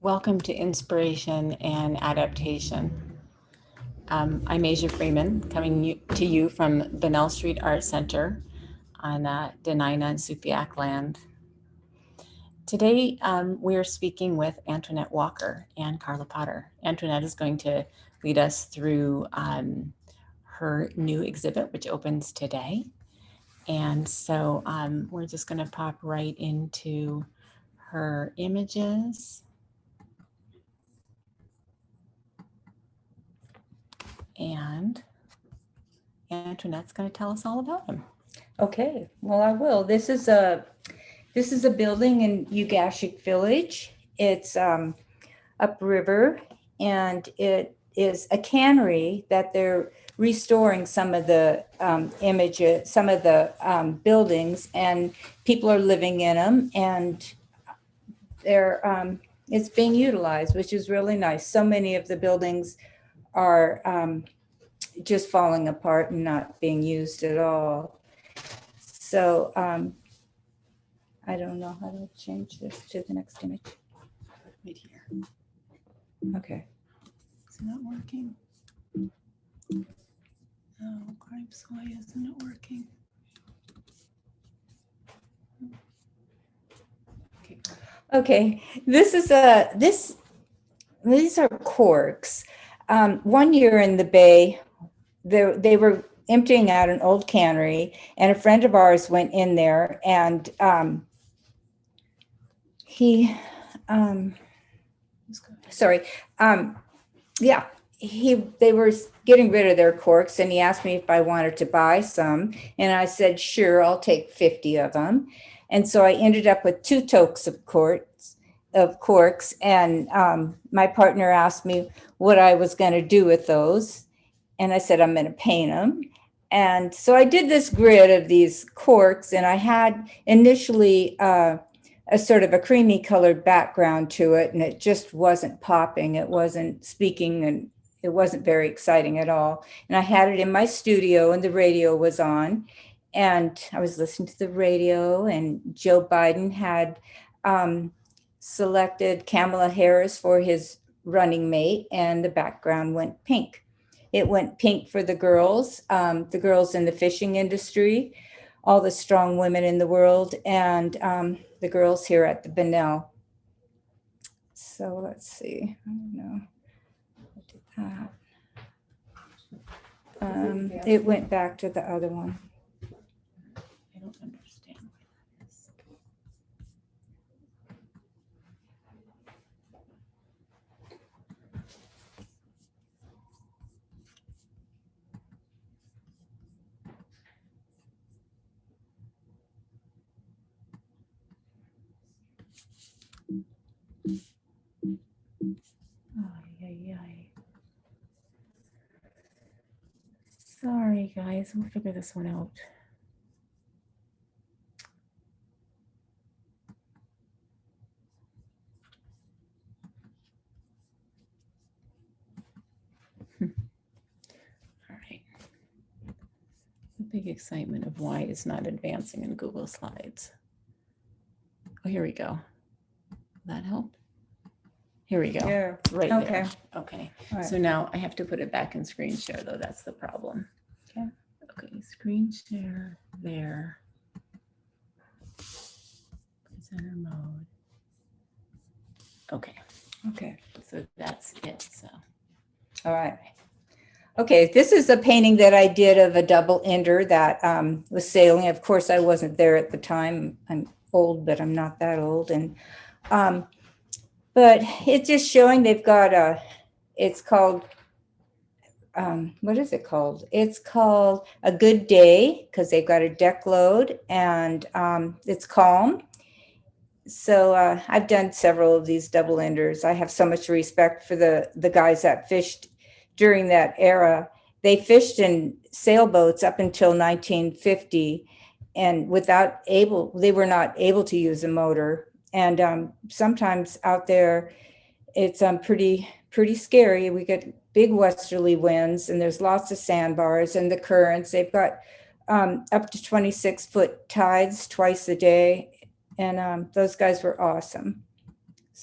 Welcome to Inspiration and Adaptation. I'm Asia Freeman, coming to you from Bunnell Street Art Center on Denina and Supiaq land. Today, we are speaking with Antoinette Walker and Carla Potter. Antoinette is going to lead us through her new exhibit, which opens today. And so we're just going to pop right into her images. And Antoinette's going to tell us all about them. Okay, well, I will. This is a building in Ugashik Village. It's upriver, and it is a cannery that they're restoring some of the images, some of the buildings, and people are living in them, and they're it's being utilized, which is really nice. So many of the buildings are just falling apart and not being used at all. So I don't know how to change this to the next image. Right here. Okay. Is it not working? Oh, cripes, why isn't it working? Okay. This is these are corks. 1 year in the Bay, they were emptying out an old cannery, and a friend of ours went in there, and they were getting rid of their corks, and he asked me if I wanted to buy some, and I said, sure, I'll take 50 of them. And so I ended up with 2 totes of corks, and my partner asked me what I was going to do with those, and I said, I'm going to paint them. And so I did this grid of these corks, and I had initially a sort of a creamy colored background to it, and it just wasn't popping. It wasn't speaking, and it wasn't very exciting at all. And I had it in my studio, and the radio was on, and I was listening to the radio, and Joe Biden had selected Kamala Harris for his running mate, and the background went pink. It went pink for the girls in the fishing industry, all the strong women in the world, and the girls here at the Bunnell. So let's see. I don't know. I did that. It went back to the other one. I don't understand why that is. Sorry, guys. We'll figure this one out. All right. The big excitement of why it's not advancing in Google Slides. Oh, here we go. Will that help? Here we go. Yeah. Right Okay. there. Okay. Right. So now I have to put it back in screen share, though. That's the problem. Okay. Okay. Screen share there. Presenter mode. Okay. Okay. So that's it. So. All right. Okay, this is a painting that I did of a double ender that was sailing. Of course, I wasn't there at the time. I'm old, but I'm not that old. And but it's just showing they've got it's called, what is it called? It's called A Good Day, because they've got a deck load, and it's calm. So I've done several of these double enders. I have so much respect for the guys that fished during that era. They fished in sailboats up until 1950, and they were not able to use a motor. And sometimes out there, it's pretty scary. We get big westerly winds, and there's lots of sandbars and the currents. They've got up to 26-foot tides twice a day, and those guys were awesome.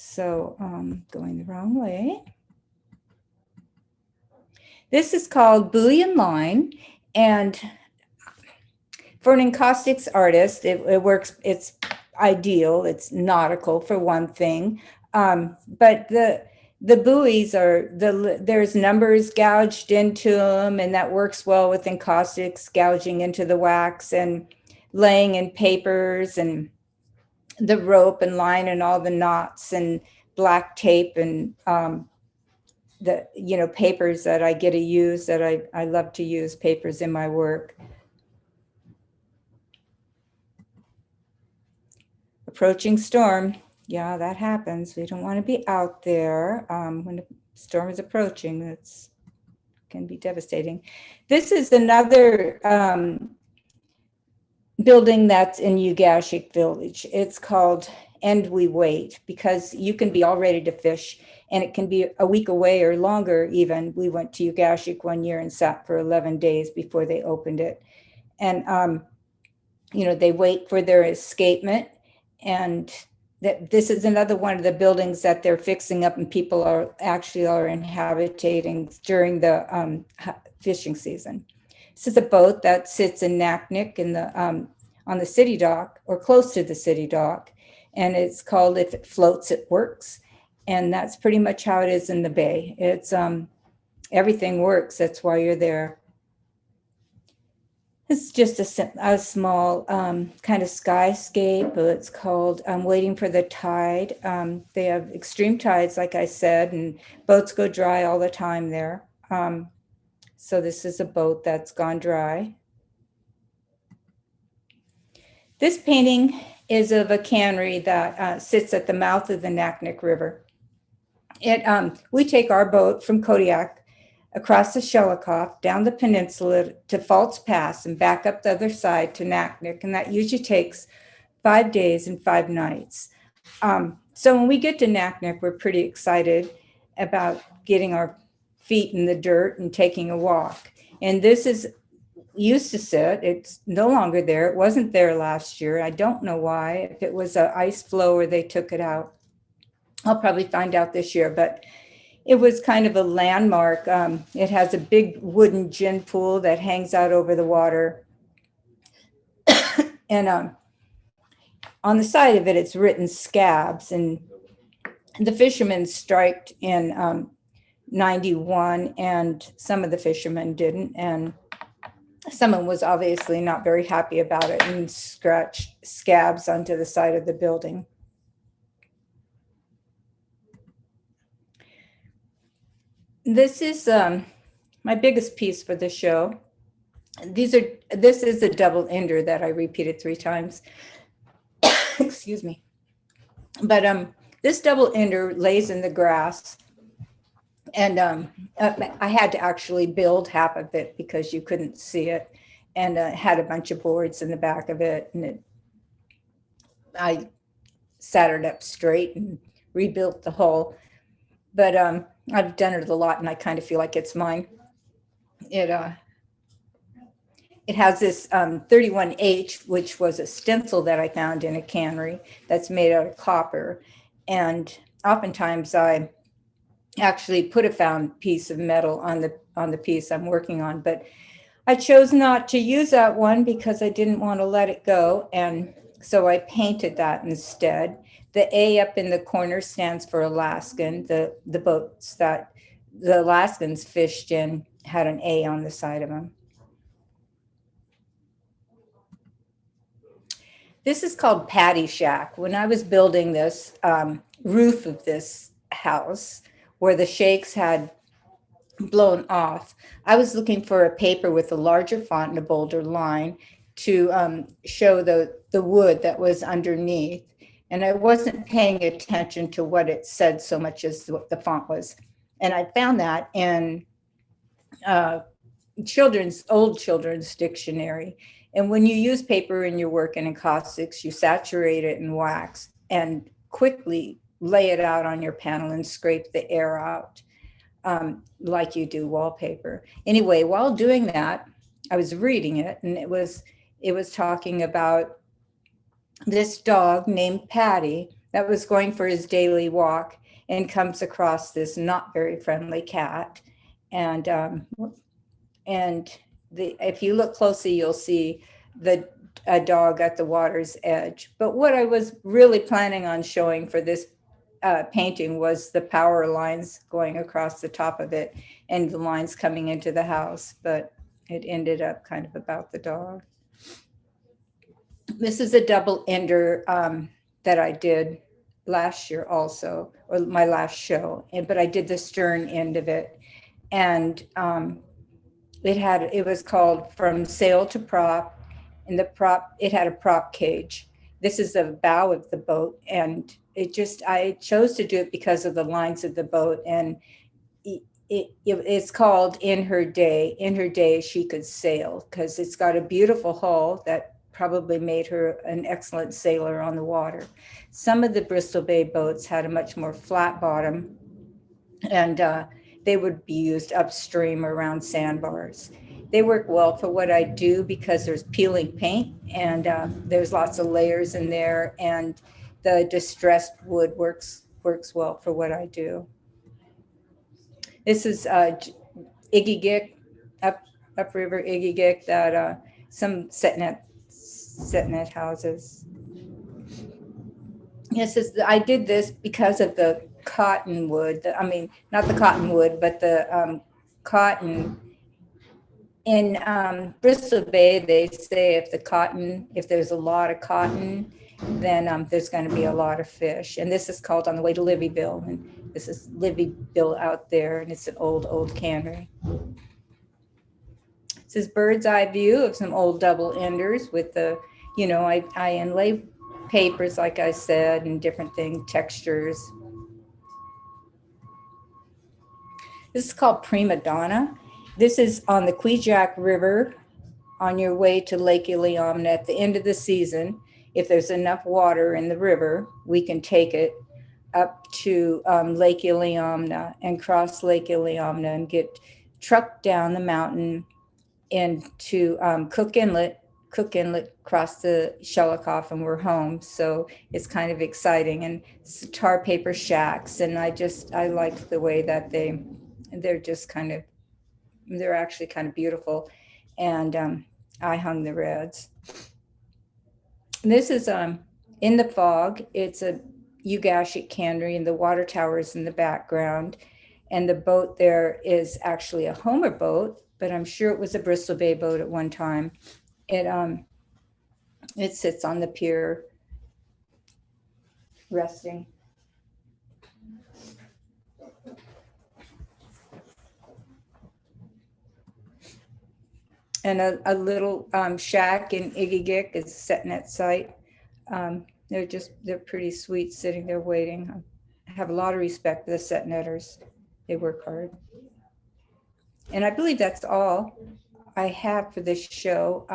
So going the wrong way. This is called Boolean Line, and for an encaustics artist, it works. It's ideal. It's nautical for one thing, but the buoys are there's numbers gouged into them, and that works well with encaustics, gouging into the wax and laying in papers and the rope and line and all the knots and black tape and the papers that I get to use, that I love to use papers in my work. Approaching storm. Yeah, that happens. We don't want to be out there when a storm is approaching. That's can be devastating. This is another building that's in Ugashik Village. It's called And We Wait, because you can be all ready to fish and it can be a week away or longer even. We went to Ugashik one year and sat for 11 days before they opened it. And, they wait for their escapement. And this is another one of the buildings that they're fixing up and people are inhabiting during the fishing season. This is a boat that sits in Naknek in the on the city dock or close to the city dock, and it's called If It Floats, It Works, and that's pretty much how it is in the bay. It's everything works. That's why you're there. It's just a small kind of skyscape. It's called Waiting for the Tide. They have extreme tides, like I said, and boats go dry all the time there. So this is a boat that's gone dry. This painting is of a cannery that sits at the mouth of the Naknek River. We take our boat from Kodiak across the Shelikoff, down the peninsula to Falls Pass and back up the other side to Naknek. And that usually takes 5 days and 5 nights. So when we get to Naknek, we're pretty excited about getting our feet in the dirt and taking a walk. And this is used to sit. It's no longer there. It wasn't there last year. I don't know why. If it was an ice flow or they took it out. I'll probably find out this year, but it was kind of a landmark. It has a big wooden gin pool that hangs out over the water. And on the side of it, it's written Scabs. And the fishermen striked in 91, and some of the fishermen didn't. And someone was obviously not very happy about it and scratched Scabs onto the side of the building. This is my biggest piece for the show. This is a double ender that I repeated 3 times. Excuse me. But this double ender lays in the grass. And I had to actually build half of it because you couldn't see it, and had a bunch of boards in the back of it. And I sat it up straight and rebuilt the whole. But I've done it a lot, and I kind of feel like it's mine. It has this 31H, which was a stencil that I found in a cannery that's made out of copper. And oftentimes I actually put a found piece of metal on the piece I'm working on, but I chose not to use that one because I didn't want to let it go. And so I painted that instead. The A up in the corner stands for Alaskan. The boats that the Alaskans fished in had an A on the side of them. This is called Paddy Shack. When I was building this roof of this house, where the shakes had blown off, I was looking for a paper with a larger font and a bolder line to show the wood that was underneath. And I wasn't paying attention to what it said so much as what the font was. And I found that in old children's dictionary. And when you use paper in your work in encaustics, you saturate it in wax and quickly lay it out on your panel and scrape the air out like you do wallpaper. Anyway, while doing that, I was reading it, and it was talking about this dog named Paddy that was going for his daily walk and comes across this not very friendly cat. And if you look closely, you'll see a dog at the water's edge. But what I was really planning on showing for this painting was the power lines going across the top of it and the lines coming into the house, but it ended up kind of about the dog. This is a double ender that I did last year also, or my last show, but I did the stern end of it. And it was called From Sail to Prop, and it had a prop cage. This is the bow of the boat, and I chose to do it because of the lines of the boat, and it's called In Her Day. In her day, she could sail, because it's got a beautiful hull that probably made her an excellent sailor on the water. Some of the Bristol Bay boats had a much more flat bottom, and they would be used upstream around sandbars. They work well for what I do because there's peeling paint, and there's lots of layers in there, and the distressed wood works well for what I do. This is Igigik, upriver Igigik, that some setnet houses. I did this because of the cottonwood. Not the cottonwood, but the cotton. In Bristol Bay, they say if there's a lot of cotton, then there's going to be a lot of fish. And this is called On the Way to Livyville. And this is Livyville out there, and it's an old cannery. This is bird's eye view of some old double enders with the, I inlay papers, like I said, and different textures. This is called Prima Donna. This is on the Kvichak River on your way to Lake Iliamna at the end of the season. If there's enough water in the river, we can take it up to Lake Iliamna and cross Lake Iliamna and get trucked down the mountain into Cook Inlet, cross the Shelikoff, and we're home. So it's kind of exciting. And it's tar paper shacks. And I like the way that they're actually kind of beautiful. And I hung the reds. And this is in the fog. It's a Ugashik cannery, and the water tower is in the background. And the boat there is actually a Homer boat, but I'm sure it was a Bristol Bay boat at one time. It sits on the pier resting. And a little shack in Igigik is a setnet site. They're pretty sweet sitting there waiting. I have a lot of respect for the setnetters. They work hard. And I believe that's all I have for this show.